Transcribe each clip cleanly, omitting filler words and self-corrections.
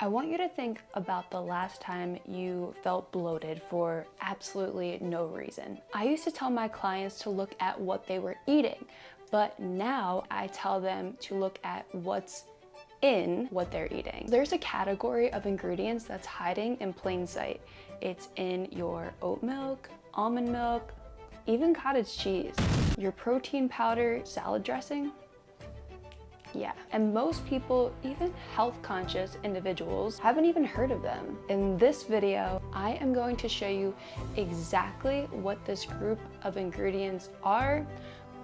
I want you to think about the last time you felt bloated for absolutely no reason. I used to tell my clients to look at what they were eating, but now I tell them to look at what's in what they're eating. There's a category of ingredients that's hiding in plain sight. It's in your oat milk, almond milk, even cottage cheese, your protein powder, salad dressing. Yeah, and most people, even health-conscious individuals, haven't even heard of them. In this video, I am going to show you exactly what this group of ingredients are,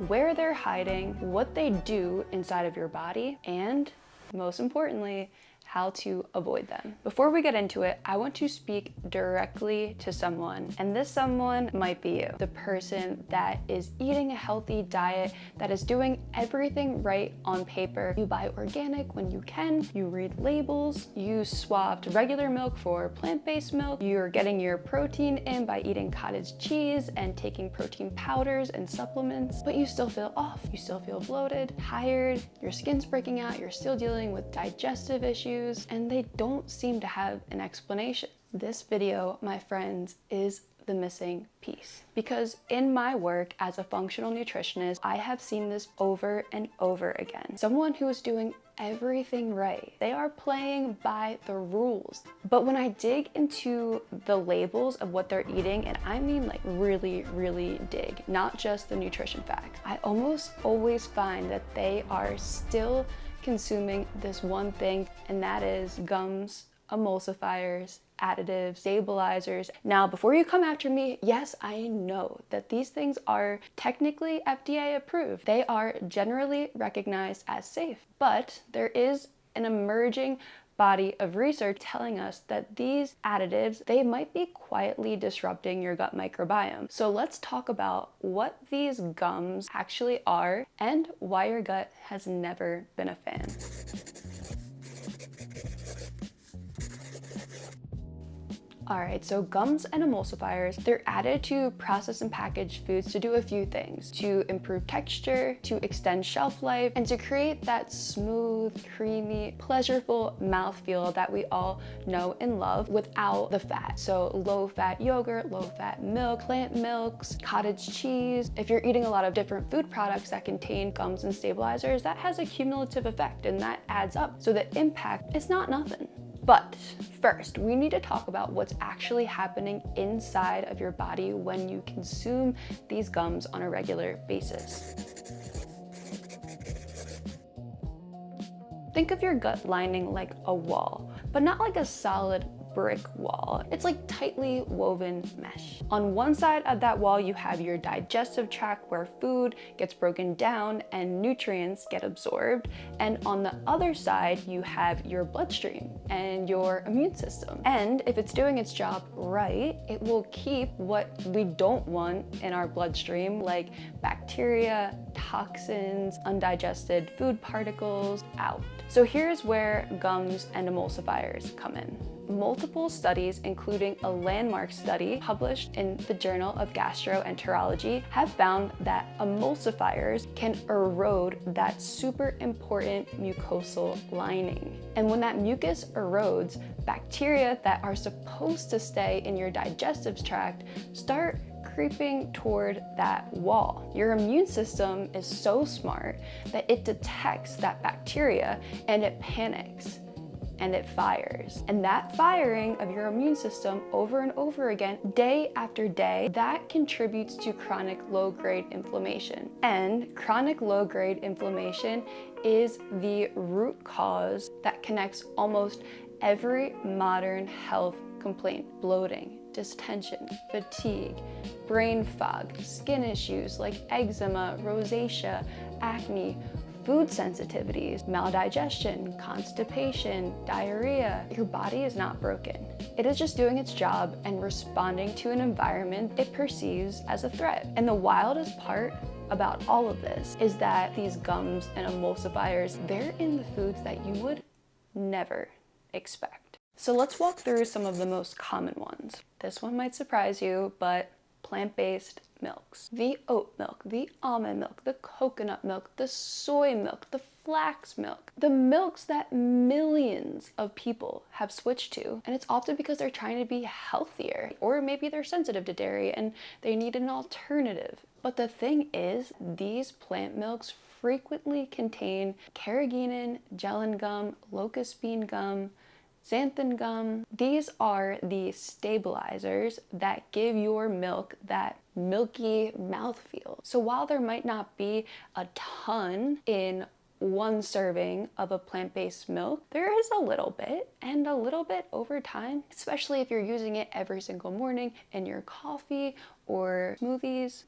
where they're hiding, what they do inside of your body, and most importantly, how to avoid them. Before we get into it, I want to speak directly to someone, and this someone might be you, the person that is eating a healthy diet, that is doing everything right on paper. You buy organic when you can, you read labels, you swapped regular milk for plant-based milk, you're getting your protein in by eating cottage cheese and taking protein powders and supplements, but you still feel off, you still feel bloated, tired, your skin's breaking out, you're still dealing with digestive issues, and they don't seem to have an explanation. This video, my friends, is the missing piece. Because in my work as a functional nutritionist, I have seen this over and over again. Someone who is doing everything right. They are playing by the rules. But when I dig into the labels of what they're eating, and I mean like really dig, not just the nutrition fact, I almost always find that they are still consuming this one thing, and that is gums, emulsifiers, additives, stabilizers. Now, before you come after me, yes, I know that these things are technically FDA approved. They are generally recognized as safe, but there is an emerging body of research telling us that these additives, they might be quietly disrupting your gut microbiome. So let's talk about what these gums actually are and why your gut has never been a fan. Alright, so gums and emulsifiers, they're added to processed and packaged foods to do a few things: to improve texture, to extend shelf life, and to create that smooth, creamy, pleasurable mouthfeel that we all know and love without the fat. So low-fat yogurt, low-fat milk, plant milks, cottage cheese. If you're eating a lot of different food products that contain gums and stabilizers, that has a cumulative effect and that adds up. So the impact is not nothing. But first, we need to talk about what's actually happening inside of your body when you consume these gums on a regular basis. Think of your gut lining like a wall, but not like a solid brick wall. It's like tightly woven mesh. On one side of that wall, you have your digestive tract where food gets broken down and nutrients get absorbed. And on the other side, you have your bloodstream and your immune system. And if it's doing its job right, it will keep what we don't want in our bloodstream, like bacteria, toxins, undigested food particles, out. So here's where gums and emulsifiers come in. Multiple studies, including a landmark study published in the Journal of Gastroenterology, have found that emulsifiers can erode that super important mucosal lining. And when that mucus erodes, bacteria that are supposed to stay in your digestive tract start creeping toward that wall. Your immune system is so smart that it detects that bacteria and it panics and it fires. And that firing of your immune system over and over again, day after day, that contributes to chronic low-grade inflammation. And chronic low-grade inflammation is the root cause that connects almost every modern health complaint: bloating, distension, fatigue, brain fog, skin issues like eczema, rosacea, acne, food sensitivities, maldigestion, constipation, diarrhea. Your body is not broken. It is just doing its job and responding to an environment it perceives as a threat. And the wildest part about all of this is that these gums and emulsifiers, they're in the foods that you would never expect. So let's walk through some of the most common ones. This one might surprise you, but plant-based milks. The oat milk, the almond milk, the coconut milk, the soy milk, the flax milk, the milks that millions of people have switched to. And it's often because they're trying to be healthier, or maybe they're sensitive to dairy and they need an alternative. But the thing is, these plant milks frequently contain carrageenan, gellan gum, locust bean gum, xanthan gum. These are the stabilizers that give your milk that milky mouthfeel. So while there might not be a ton in one serving of a plant-based milk, there is a little bit, and a little bit over time, especially if you're using it every single morning in your coffee or smoothies,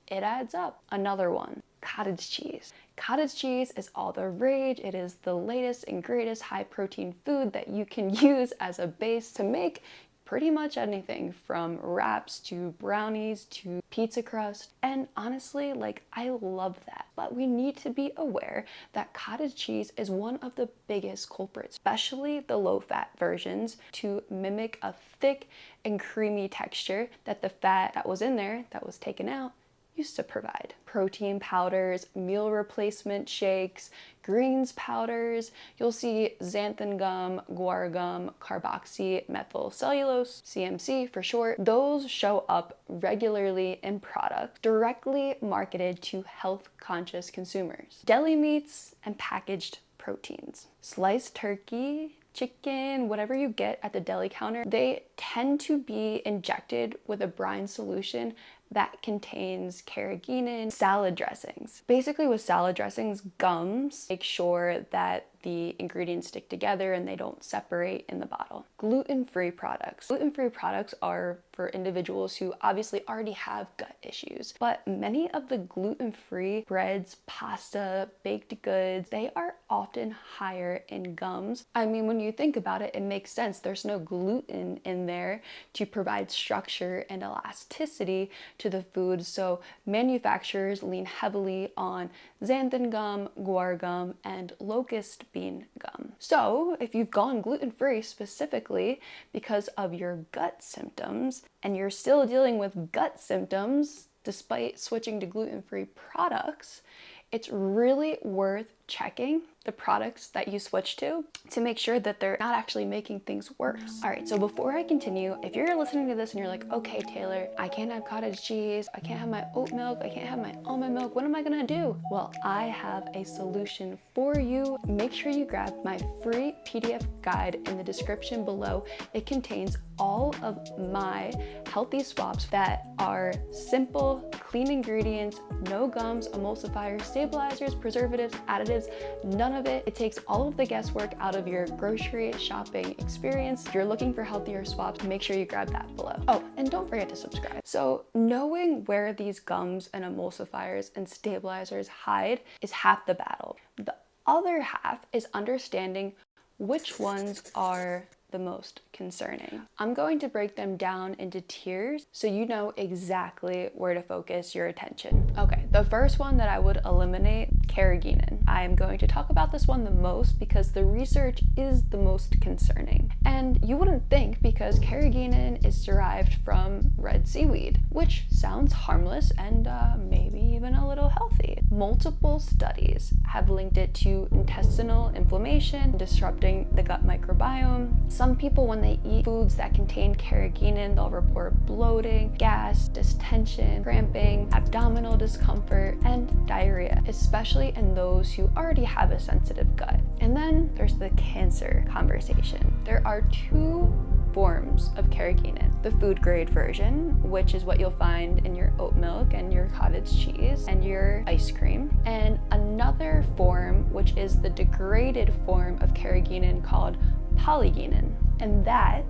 it adds up. Another one, cottage cheese. Cottage cheese is all the rage. It is the latest and greatest high protein food that you can use as a base to make pretty much anything, from wraps to brownies to pizza crust. And honestly, like, I love that. But we need to be aware that cottage cheese is one of the biggest culprits, especially the low-fat versions, to mimic a thick and creamy texture that the fat that was in there, that was taken out, used to provide. Protein powders, meal replacement shakes, greens powders, you'll see xanthan gum, guar gum, carboxymethylcellulose, CMC for short. Those show up regularly in products directly marketed to health-conscious consumers. Deli meats and packaged proteins. Sliced turkey, chicken, whatever you get at the deli counter, they tend to be injected with a brine solution that contains carrageenan. Salad dressings. Basically with salad dressings, gums make sure that the ingredients stick together and they don't separate in the bottle. Gluten-free products. Gluten-free products are for individuals who obviously already have gut issues, but many of the gluten-free breads, pasta, baked goods, they are often higher in gums. I mean, when you think about it, it makes sense. There's no gluten in there to provide structure and elasticity to the food, so manufacturers lean heavily on xanthan gum, guar gum, and locust bean gum. So if you've gone gluten-free specifically because of your gut symptoms, and you're still dealing with gut symptoms despite switching to gluten-free products, it's really worth checking the products that you switch to make sure that they're not actually making things worse. All right, so before I continue, if you're listening to this and you're like, okay, Taylor, I can't have cottage cheese, I can't have my oat milk, I can't have my almond milk, what am I gonna do? Well, I have a solution for you. Make sure you grab my free PDF guide in the description below. It contains all of my healthy swaps that are simple, clean ingredients, no gums, emulsifiers, stabilizers, preservatives, additives, none of it. It takes all of the guesswork out of your grocery shopping experience. If you're looking for healthier swaps, make sure you grab that below. Oh, and don't forget to subscribe. So knowing where these gums and emulsifiers and stabilizers hide is half the battle. The other half is understanding which ones are the most concerning. I'm going to break them down into tiers so you know exactly where to focus your attention. Okay, the first one that I would eliminate, Carrageenan. I am going to talk about this one the most because the research is the most concerning. And you wouldn't think, because Carrageenan is derived from red seaweed, which sounds harmless and maybe even a little healthy. Multiple studies have linked it to intestinal inflammation, disrupting the gut microbiome. Some people, when they eat foods that contain carrageenan, they'll report bloating, gas, distension, cramping, abdominal discomfort, and diarrhea, especially in those who already have a sensitive gut. And then there's the cancer conversation. There are two forms of carrageenan. The food grade version, which is what you'll find in your oat milk and your cottage cheese and your ice cream, and another form, which is the degraded form of carrageenan called polygeenan, and that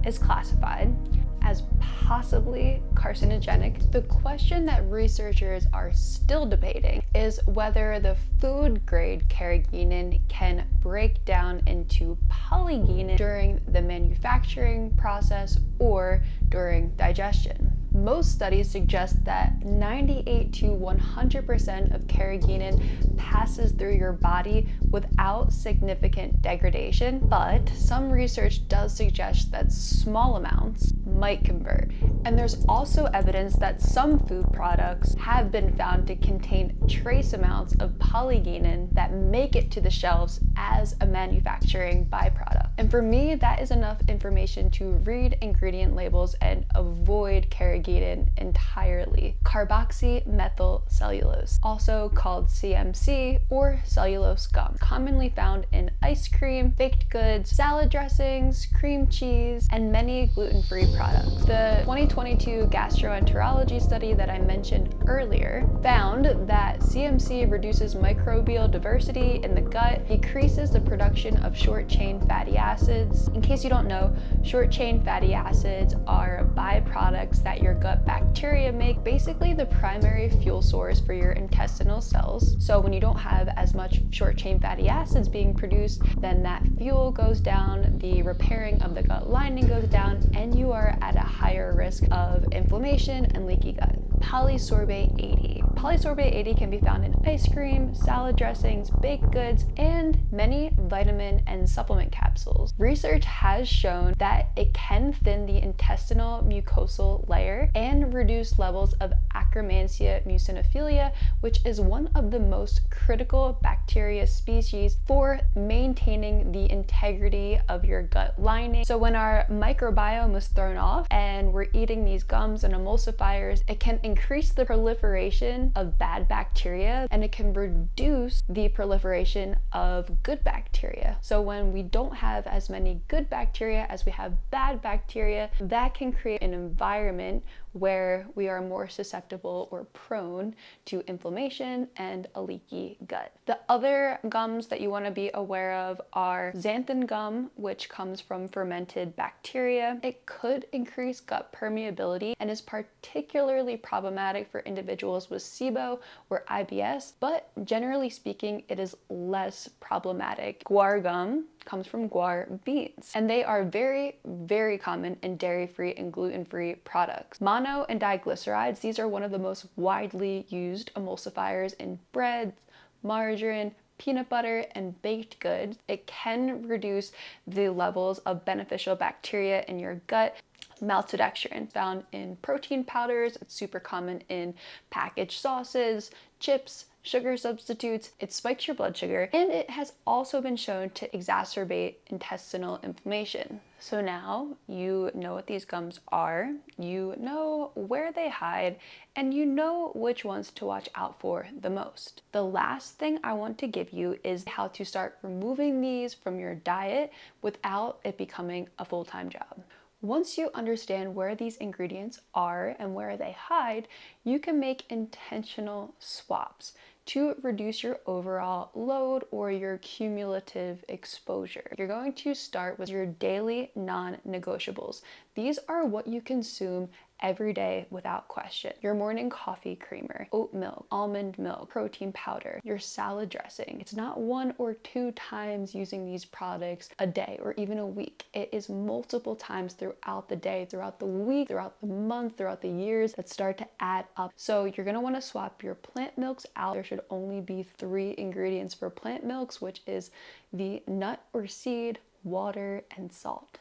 is classified as possibly carcinogenic. The question that researchers are still debating is whether the food grade carrageenan can break down into polygeenan during the manufacturing process or during digestion. Most studies suggest that 98 to 100% of carrageenan passes through your body without significant degradation, but some research does suggest that small amounts might convert. And there's also evidence that some food products have been found to contain trace amounts of Carrageenan that make it to the shelves as a manufacturing byproduct. And for me, that is enough information to read ingredient labels and avoid Carrageenan entirely. Carboxymethyl-cellulose, also called CMC or cellulose gum, commonly found in ice cream, baked goods, salad dressings, cream cheese, and many gluten-free products. The 2022 gastroenterology study that I mentioned earlier found that CMC reduces microbial diversity in the gut, decreases the production of short-chain fatty acids. In case you don't know, short-chain fatty acids are byproducts that your gut bacteria make, basically the primary fuel source for your intestinal cells. So when you don't have as much short-chain fatty acids being produced, then that fuel goes down, the repairing of the gut lining goes down, and you are at a higher risk of inflammation and leaky gut. Polysorbate 80. Polysorbate 80 can be found in ice cream, salad dressings, baked goods, and many vitamin and supplement capsules. Research has shown that it can thin the intestinal mucosal layer and reduce levels of Akkermansia muciniphila, which is one of the most critical bacteria species for maintaining the integrity of your gut lining. So when our microbiome is thrown off and we're eating these gums and emulsifiers, it can increase the proliferation of bad bacteria and it can reduce the proliferation of good bacteria. So when we don't have as many good bacteria as we have bad bacteria, that can create an environment where we are more susceptible or prone to inflammation and a leaky gut. The other gums that you want to be aware of are xanthan gum, which comes from fermented bacteria. It could increase gut permeability and is particularly problematic for individuals with SIBO or IBS, but generally speaking, it is less problematic. Guar gum comes from guar beans, and they are very, very common in dairy-free and gluten-free products. Mono and diglycerides, these are one of the most widely used emulsifiers in breads, margarine, peanut butter, and baked goods. It can reduce the levels of beneficial bacteria in your gut. Maltodextrin, found in protein powders. It's super common in packaged sauces, chips, sugar substitutes. It spikes your blood sugar, and it has also been shown to exacerbate intestinal inflammation. So now you know what these gums are, you know where they hide, and you know which ones to watch out for the most. The last thing I want to give you is how to start removing these from your diet without it becoming a full-time job. Once you understand where these ingredients are and where they hide, you can make intentional swaps to reduce your overall load or your cumulative exposure. You're going to start with your daily non-negotiables. These are what you consume every day without question. Your morning coffee creamer, oat milk, almond milk, protein powder, your salad dressing. It's not 1 or 2 times using these products a day or even a week. It is multiple times throughout the day, throughout the week, throughout the month, throughout the years that start to add up. So you're gonna wanna swap your plant milks out. There should only be 3 ingredients for plant milks, which is the nut or seed, water, and salt.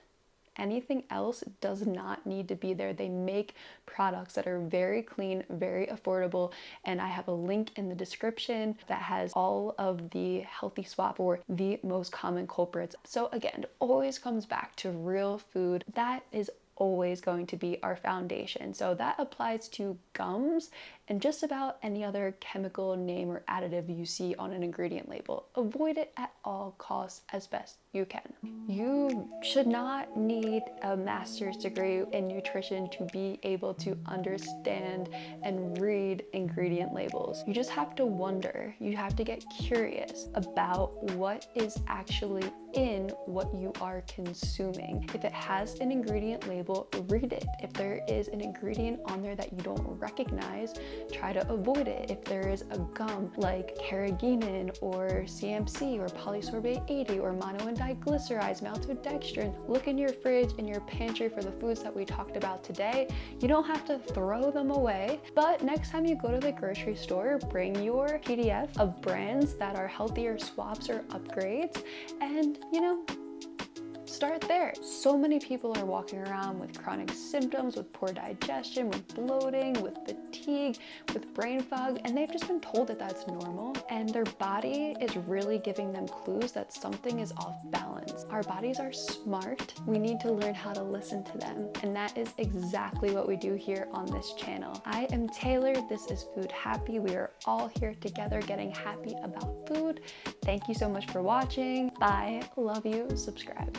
Anything else does not need to be there. They make products that are very clean, very affordable, and I have a link in the description that has all of the healthy swap for the most common culprits. So again, it always comes back to real food. That is always going to be our foundation. So that applies to gums and just about any other chemical name or additive you see on an ingredient label. Avoid it at all costs as best you can. You should not need a master's degree in nutrition to be able to understand and read ingredient labels. You just have to wonder. You have to get curious about what is actually in what you are consuming. If it has an ingredient label, read it. If there is an ingredient on there that you don't recognize, try to avoid it. If there is a gum like Carrageenan or CMC or polysorbate 80 or mono and triglycerides, maltodextrin. Look in your fridge, in your pantry for the foods that we talked about today. You don't have to throw them away, but next time you go to the grocery store, bring your PDF of brands that are healthier swaps or upgrades, and start there. So many people are walking around with chronic symptoms, with poor digestion, with bloating, with fatigue, with brain fog, and they've just been told that that's normal, and their body is really giving them clues that something is off balance. Our bodies are smart. We need to learn how to listen to them, and that is exactly what we do here on this channel. I am Taylor. This is Foodhappy. We are all here together getting happy about food. Thank you so much for watching. Bye. Love you. Subscribe.